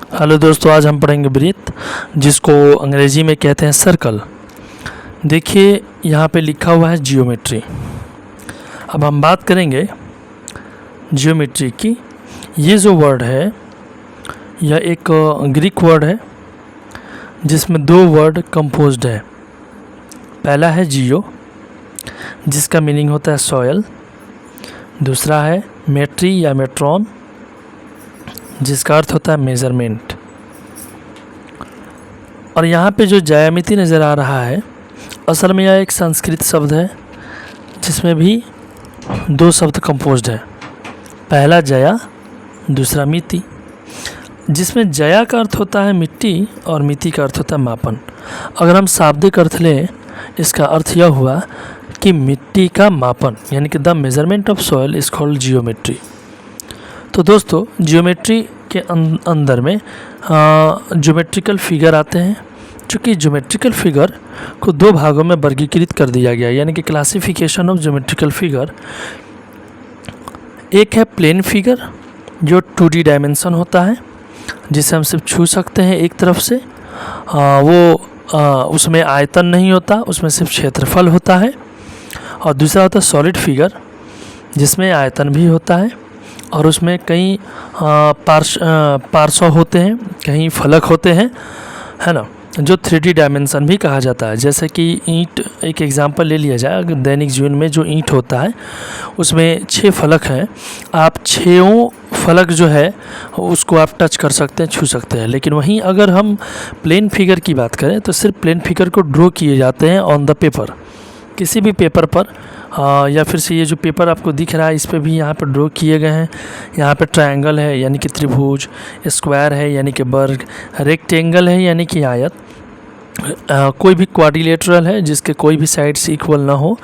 Hello दोस्तों, आज हम पढ़ेंगे वृत्त, जिसको अंग्रेजी में कहते हैं सर्कल। देखिए यहाँ पे लिखा हुआ है जियोमेट्री। अब हम बात करेंगे जियोमेट्री की। ये जो वर्ड है यह एक ग्रीक वर्ड है जिसमें दो वर्ड कंपोज्ड है। पहला है जियो, जिसका मीनिंग होता है सॉयल। दूसरा है मेट्री या मेट्रॉन, जिसका अर्थ होता है मेज़रमेंट। और यहाँ पे जो ज्यामिति नज़र आ रहा है, असल में यह एक संस्कृत शब्द है जिसमें भी दो शब्द कंपोज्ड है। पहला जया, दूसरा मिति। जिसमें जया का अर्थ होता है मिट्टी और मिति का अर्थ होता है मापन। अगर हम शाब्दिक अर्थ लें, इसका अर्थ यह हुआ कि मिट्टी का मापन, यानी कि the measurement of soil is called geometry. तो दोस्तों, जियोमेट्री के अंदर में ज्योमेट्रिकल फिगर आते हैं। चूँकि ज्योमेट्रिकल फिगर को दो भागों में वर्गीकृत कर दिया गया, यानी कि क्लासिफिकेशन ऑफ ज्योमेट्रिकल फिगर। एक है प्लेन फिगर जो 2D डायमेंशन होता है, जिसे हम सिर्फ छू सकते हैं एक तरफ से। उसमें आयतन नहीं होता, उसमें सिर्फ क्षेत्रफल होता है। और दूसरा होता है सॉलिड फिगर, जिसमें आयतन भी होता है और उसमें कई पार्श्व होते हैं, कहीं फलक होते हैं, है ना, जो 3D डायमेंशन भी कहा जाता है। जैसे कि ईंट, एक एग्जांपल ले लिया जाए, अगर दैनिक जीवन में जो ईंट होता है उसमें 6 फलक हैं। आप 6 फलक जो है उसको आप टच कर सकते हैं, छू सकते हैं। लेकिन वहीं अगर हम प्लेन फिगर की बात करें तो सिर्फ प्लेन फिगर को ड्रॉ किए जाते हैं ऑन द पेपर, किसी भी पेपर पर। या फिर से ये जो पेपर आपको दिख रहा है, इस पे भी यहाँ पर ड्रॉ किए गए हैं। यहाँ पे ट्रायंगल है यानी कि त्रिभुज, स्क्वायर है यानी कि वर्ग, रेक्टेंगल है यानी कि आयत, कोई भी क्वाड्रिलेटरल है जिसके कोई भी साइड्स इक्वल ना हो,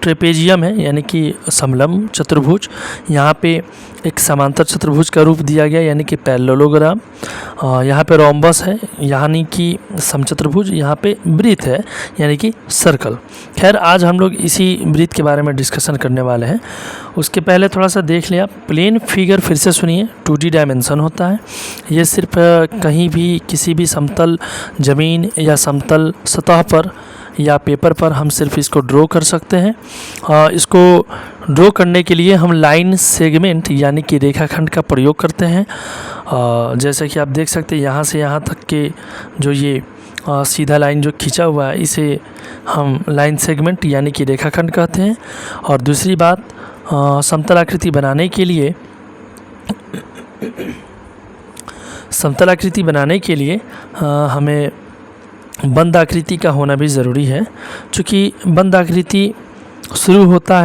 ट्रेपेजियम है यानी कि समलंब चतुर्भुज, यहाँ पे एक समांतर चतुर्भुज का रूप दिया गया यानी कि पैरेललोग्राम, यहाँ पे रोम्बस है यानी कि समचतुर्भुज, यहाँ पे वृत्त है यानी कि सर्कल। खैर, आज हम लोग इसी वृत्त के बारे में डिस्कशन करने वाले हैं। उसके पहले थोड़ा सा देख लिया। प्लेन फिगर फिर से सुनिए, 2D डायमेंशन होता है। ये सिर्फ कहीं भी किसी भी समतल ज़मीन या समतल सतह पर या पेपर पर हम सिर्फ इसको ड्रॉ कर सकते हैं। इसको ड्रॉ करने के लिए हम लाइन सेगमेंट यानी कि रेखाखंड का प्रयोग करते हैं। जैसे कि आप देख सकते हैं, यहाँ से यहाँ तक के जो ये सीधा लाइन जो खींचा हुआ है, इसे हम लाइन सेगमेंट यानी कि रेखाखंड कहते हैं। और दूसरी बात, समतल आकृति बनाने के लिए हमें बंद आकृति का होना भी ज़रूरी है। चूँकि बंद आकृति शुरू होता है